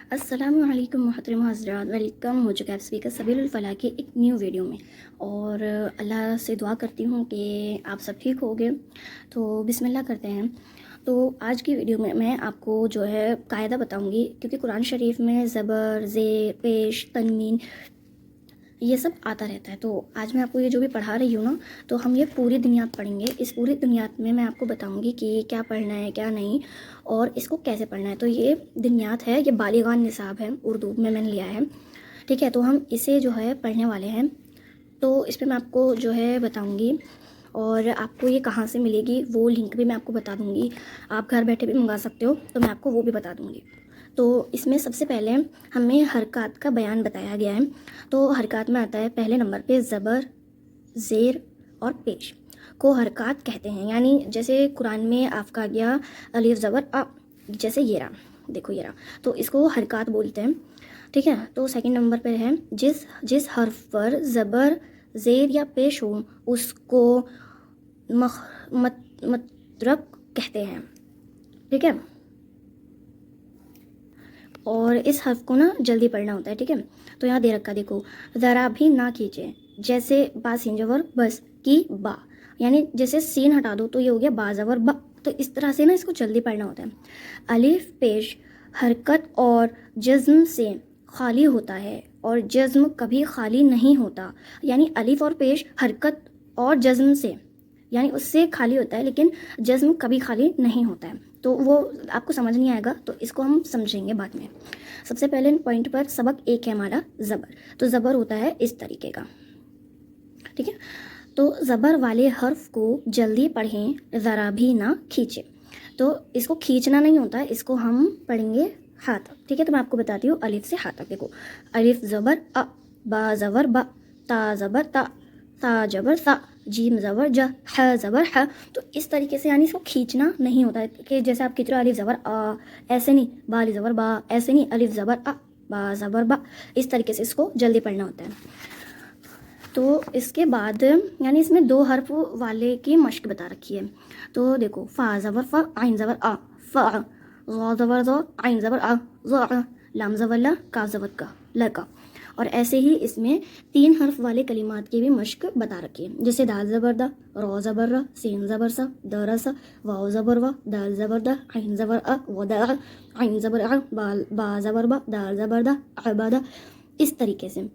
अस्सलाम वालेकुम मोहतरम हज़रात, वेलकम हो चुका है आप सभी का सबीलुल फलाह की एक न्यू वीडियो में। और अल्लाह से दुआ करती हूँ कि आप सब ठीक होगे। तो बिस्मिल्लाह करते हैं। तो आज की वीडियो में मैं आपको जो है कायदा बताऊँगी, क्योंकि कुरान शरीफ में ज़बर, ज़ेर, पेश, तनवीन ये सब आता रहता है। तो आज मैं आपको ये जो भी पढ़ा रही हूँ ना, तो हम ये पूरी दुनियात पढ़ेंगे। इस पूरी दुनियात में मैं आपको बताऊंगी कि क्या पढ़ना है क्या नहीं और इसको कैसे पढ़ना है। तो ये दुनियात है, ये बालिगान निसाब है, उर्दू में मैंने लिया है, ठीक है। तो हम इसे जो है पढ़ने वाले हैं। तो इस पर मैं आपको जो है बताऊँगी और आपको ये कहाँ से मिलेगी वो लिंक भी मैं आपको बता दूँगी। आप घर बैठे भी मंगा सकते हो, तो मैं आपको वो भी बता दूँगी। तो इसमें सबसे पहले हमें हरकत का बयान बताया गया है। तो हरकत में आता है पहले नंबर पे ज़बर, ज़ेर और पेश को हरकत कहते हैं। यानी जैसे कुरान में आपका गया अलिफ ज़बर अ, जैसे ये रहा, देखो ये रहा, तो इसको हरकत बोलते हैं, ठीक है। तो सेकंड नंबर पर है जिस जिस हर्फ पर ज़बर, ज़ेर या पेश हो उसको मतरक कहते हैं, ठीक है। और इस हर्फ को ना जल्दी पढ़ना होता है, ठीक है। तो यहाँ दे रखा देखो, ज़रा भी ना खींचे, जैसे बा सीन जबर बस की बा, यानी जैसे सीन हटा दो तो ये हो गया बा जबर बा। तो इस तरह से ना इसको जल्दी पढ़ना होता है। अलिफ पेश हरकत और जज्म से खाली होता है और जज्म कभी खाली नहीं होता। यानी अलिफ और पेश हरकत और जज्म से, यानी उससे खाली होता है, लेकिन जज्म कभी खाली नहीं होता है। तो वो आपको समझ नहीं आएगा, तो इसको हम समझेंगे बाद में। सबसे पहले पॉइंट पर सबक एक है हमारा ज़बर। तो ज़बर होता है इस तरीके का, ठीक है। तो ज़बर वाले हर्फ को जल्दी पढ़ें, ज़रा भी ना खींचे। तो इसको खींचना नहीं होता है, इसको हम पढ़ेंगे हा तक, ठीक है। तो मैं आपको बताती हूँ अलिफ से हा तक। देखो, अलिफ ज़बर अ, बा ज़बर बा, ता ज़बर ता, सा ज़बर सा, जीम ज़बर ज, ह ज़बर ह। तो इस तरीके से, यानी इसको खींचना नहीं होता है कि जैसे आप खींच रहे हो अलिफ ज़बर आ, ऐसे नहीं, बा अलिफ ज़बर बा, ऐसे नहीं, अलिफ ज़बर अ, बा ज़बर बा। इस तरीके से इसको जल्दी पढ़ना होता है। तो इसके बाद यानी इसमें दो हर्फ वाले की मश्क बता रखी है। तो देखो, फ़ा ज़बर फ़ा, आइन ज़बर आ, फ़ा, ज़ा ज़बर ज़ा, आइन ज़बर आ, ज़ा, लाम ज़बर ला, काफ ज़बर का, लका। और ऐसे ही इसमें तीन हर्फ वाले कलिमात की भी मश्क बता रखी है, जैसे दाल ज़बर दा, रौ ज़बर र, सीन ज़बर सा, दर सा, वाव ज़बर वा, दाल ज़बर दा, आइन ज़बर अ, व दा, आइन ज़बर आ, बा ज़बर बा, दाल ज़बर दा, अबादा। इस तरीके से,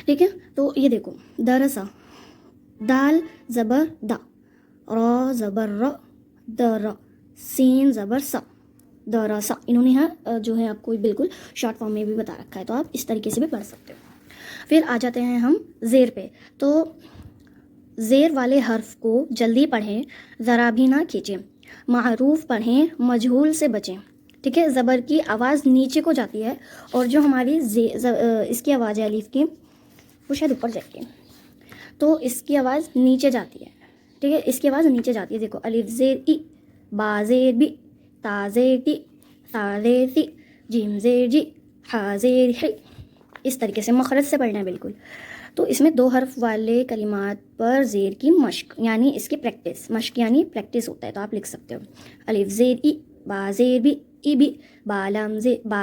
ठीक है। तो ये देखो, दरसा, दाल ज़बर दा, र ज़बर र, दर, सीन ज़बर सा, दरसा। इन्होंने यहाँ जो है आपको बिल्कुल शॉर्ट फॉर्म में भी बता रखा है, तो आप इस तरीके से भी पढ़ सकते हो। फिर आ जाते हैं हम ज़ेर पे। तो ज़ेर वाले हर्फ को जल्दी पढ़ें, ज़रा भी ना खींचें, मारूफ पढ़ें, मजहूल से बचें, ठीक है। ज़बर की आवाज़ नीचे को जाती है और जो हमारी इसकी आवाज़ है अलीफ की, वो शायद ऊपर जाएगी, तो इसकी आवाज़ नीचे जाती है, ठीक है। इसकी आवाज़ नीचे जाती है। देखो, अलिफ ज़ेर ई, बा ज़ेर बी, ता ज़ेर ती, सा ज़ेर सी, जीम ज़ेर जी, हा ज़ेर ही। इस तरीके से मखरज से पढ़ना है बिल्कुल। तो इसमें दो हर्फ वाले कलिमात पर ज़ेर की मश्क, यानी इसकी प्रैक्टिस, मश्क यानी प्रैक्टिस होता है, तो आप लिख सकते हो अलिफ ज़ेर ई, बा ज़ेर बी, ई बी, बा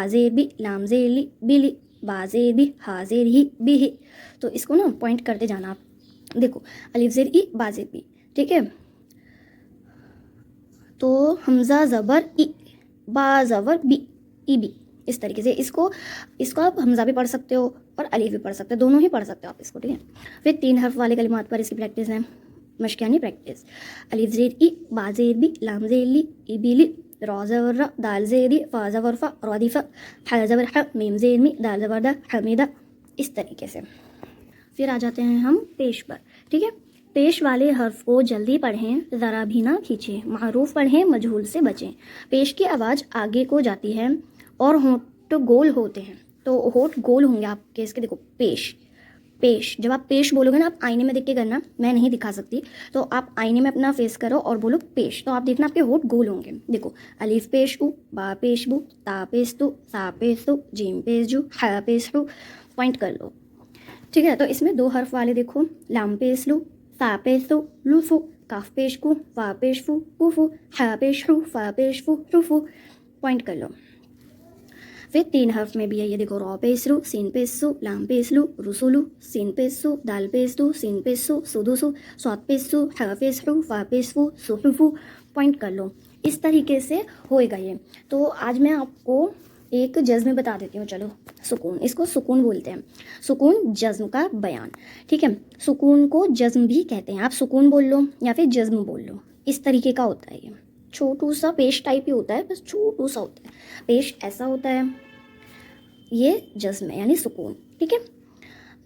ज़ेर बी, लाम ज़ेर ली, बी ली, बा ज़ेर बी, हा ज़ेर ही, बी ही। तो इसको ना पॉइंट करते जाना आप। देखो, अलिफ ज़ेर ई, बा ज़ेर बी, ठीक है। तो हमज़ा ज़बर ई, बा ज़बर बी, ई बी। इस तरीके से इसको आप हमज़ा भी पढ़ सकते हो और अलिफ भी पढ़ सकते हो, दोनों ही पढ़ सकते हो आप इसको, ठीक है। फिर तीन हर्फ वाले कलिमात पर इसकी प्रैक्टिस है, मश्क यानी प्रैक्टिस। अलिफ ज़ेर ई, बा ज़ेर बी, लाम ज़ेर ली, ई बी ली, रौ ज़बर र, दाल ज़ेर दी, फ़ा ज़बर फ़ा, रौ दी फ़ा, हा ज़बर ह, मीम ज़ेर मी, दाल ज़बर दा, हमीदा। इस तरीके से। फिर आ जाते हैं हम पेश पर, ठीक है। पेश वाले हर्फ को जल्दी पढ़ें, ज़रा भी ना खींचें, मारूफ पढ़ें, मजहूल से बचें। पेश की आवाज़ आगे को जाती है और होंठ गोल होते हैं। तो होंठ गोल होंगे आपके इसके। देखो, पेश, पेश, जब आप पेश बोलोगे ना, आप आईने में देख के करना, मैं नहीं दिखा सकती, तो आप आईने में अपना फेस करो और बोलो पेश, तो आप देखना आपके होंठ गोल होंगे। देखो, अलिफ पेश उ, बा पेश बु, ता पेश तु, सा पेश तु, जीम पेश जू, हा पेश हु। पॉइंट कर लो, ठीक है। तो इसमें दो हर्फ वाले देखो, लाम पेश लू, सा पेश लू, लूफू, काफ पेश कु, वा पेश फू, कुफू, हा पेश हु, फा पेश फू, रुफू। पॉइंट कर लो। پھر 3 حرف میں بھی ہے, یہ دیکھو, رو پیش رو, سین پیش سو, لام پیش لو, رسولو, سین پیش سو, دال پیش دو, سین پیش سو, سودو سو, سواد پیش سو, ح پیش رو, فا پیش فو, صحفو. پوائنٹ کر لو. اس طریقے سے ہوئے گا یہ. تو آج میں آپ کو ایک جزم بتا دیتی ہوں. چلو, سکون, اس کو سکون بولتے ہیں. سکون جزم کا بیان, ٹھیک ہے. سکون کو جزم بھی کہتے ہیں. آپ سکون بول لو یا پھر جزم بول لو, اس طریقے کا ہوتا ہے یہ. چھوٹو سا پیش ٹائپ ہی ہوتا ہے, بس چھوٹو سا ہوتا ہے. پیش ایسا ہوتا ہے, یہ جزم ہے یعنی سکون, ٹھیک ہے.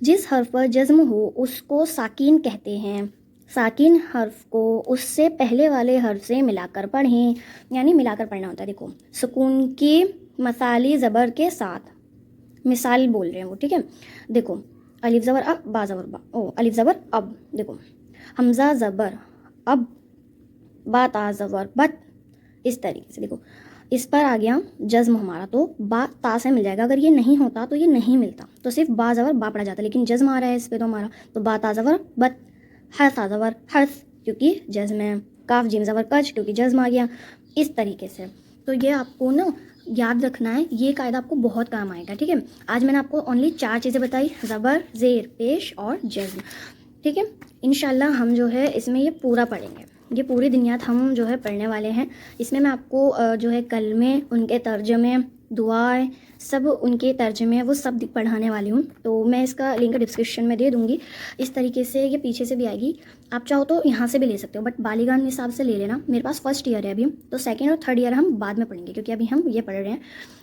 جس حرف پر جزم ہو اس کو ساکین کہتے ہیں. ساکین حرف کو اس سے پہلے والے حرف سے ملا کر پڑھیں, یعنی ملا کر پڑھنا ہوتا ہے. دیکھو, سکون کی مثالی زبر کے ساتھ مثال بول رہے ہیں وہ, ٹھیک ہے. دیکھو, الف زبر اب, با زبر با, الف زبر اب. دیکھو, حمزہ زبر اب, با تا زبر بت. اس طریقے سے دیکھو, اس پر آ گیا جزم ہمارا, تو با تا سے مل جائے گا. اگر یہ نہیں ہوتا تو یہ نہیں ملتا, تو صرف با زبر با پڑا جاتا, لیکن جزم آ رہا ہے اس پہ تو ہمارا, تو با تا زبر بت, ح تا زبر حرف کیونکہ جزم ہے, کاف جیم زبر کچ کیونکہ جزم آ گیا. اس طریقے سے تو یہ آپ کو نا یاد رکھنا ہے, یہ قاعدہ آپ کو بہت کام آئے گا, ٹھیک ہے. آج میں نے آپ کو اونلی 4 چیزیں بتائی, زبر, زیر, پیش اور جزم, ٹھیک ہے. انشاءاللہ ہم جو ہے اس میں یہ پورا پڑھیں گے, یہ پوری دنیات ہم جو ہے پڑھنے والے ہیں. اس میں میں آپ کو جو ہے کلمے, ان کے ترجمے, دعائیں, سب ان کے ترجمے وہ سب پڑھانے والی ہوں. تو میں اس کا لنک ڈسکرپشن میں دے دوں گی. اس طریقے سے یہ پیچھے سے بھی آئے گی, آپ چاہو تو یہاں سے بھی لے سکتے ہو, بٹ بالیغان حساب سے لے لینا. میرے پاس فرسٹ ایئر ہے ابھی, تو سیکنڈ اور تھرڈ ایئر ہم بعد میں پڑھیں گے, کیونکہ ابھی ہم یہ پڑھ رہے ہیں.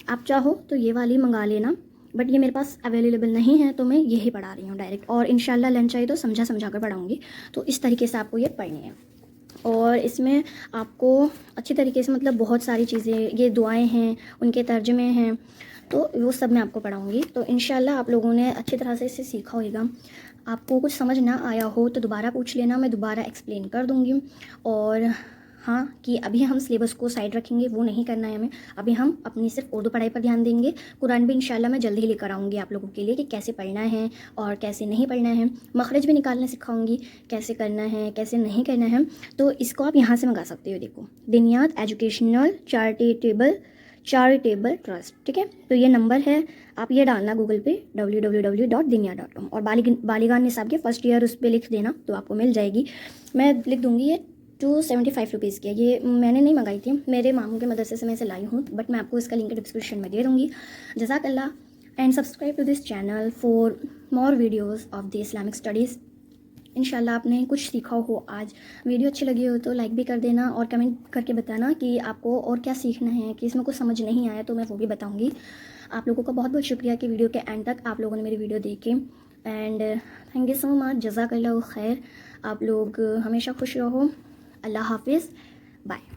آپ چاہو تو یہ والی منگا لینا, بٹ یہ میرے پاس اویلیبل نہیں ہے, تو میں یہی پڑھا رہی ہوں ڈائریکٹ. اور انشاءاللہ لنچ چاہیے تو سمجھا کر پڑھاؤں گی. تو اس طریقے سے آپ کو یہ پڑھنی ہے. اور اس میں آپ کو اچھی طریقے سے مطلب بہت ساری چیزیں, یہ دعائیں ہیں, ان کے ترجمے ہیں, تو وہ سب میں آپ کو پڑھاؤں گی. تو انشاءاللہ آپ لوگوں نے اچھی طرح سے اسے سیکھا ہوگا. آپ کو کچھ سمجھ نہ آیا ہو تو دوبارہ پوچھ لینا, میں دوبارہ ایکسپلین کر دوں گی. اور ہاں, کہ ابھی ہم سلیبس کو سائڈ رکھیں گے, وہ نہیں کرنا ہے ہمیں. ابھی ہم اپنی صرف اردو پڑھائی پر دھیان دیں گے. قرآن بھی انشاءاللہ میں جلدی ہی لے کر آؤں گی آپ لوگوں کے لیے, کہ کیسے پڑھنا ہے اور کیسے نہیں پڑھنا ہے. مخرج بھی نکالنا سکھاؤں گی, کیسے کرنا ہے کیسے نہیں کرنا ہے. تو اس کو آپ یہاں سے منگا سکتے ہو. دیکھو, دنیات ایجوکیشنل چیریٹیبل ٹرسٹ, ٹھیک ہے. تو یہ نمبر ہے, آپ یہ ڈالنا گوگل پہ www.dinya.com, اور بالیغان نصاب کے فرسٹ ایئر اس پہ لکھ دینا, تو آپ کو مل جائے گی. میں لکھ دوں گی. یہ 275 روپیز کی ہے. یہ میں نے نہیں منگائی تھی, میرے ماموں کے مدرسے سے میں اسے لائی ہوں, بٹ میں آپ کو اس کا لنک ڈسکرپشن میں دے دوں گی. جزاک اللہ, and subscribe to this channel for more videos of the Islamic studies. انشاءاللہ آپ نے کچھ سیکھا ہو آج. ویڈیو اچھی لگی ہو تو لائک بھی کر دینا, اور کمنٹ کر کے بتانا کہ آپ کو اور کیا سیکھنا ہے, کہ اس میں کچھ سمجھ نہیں آیا تو میں وہ بھی بتاؤں گی. آپ لوگوں کا بہت بہت شکریہ کہ ویڈیو کے اینڈ تک آپ لوگوں نے میری ویڈیو دیکھی. اینڈ تھینک یو سو مچ, جزاک اللہ خیر. آپ لوگ ہمیشہ خوش رہو. اللہ حافظ, بائے.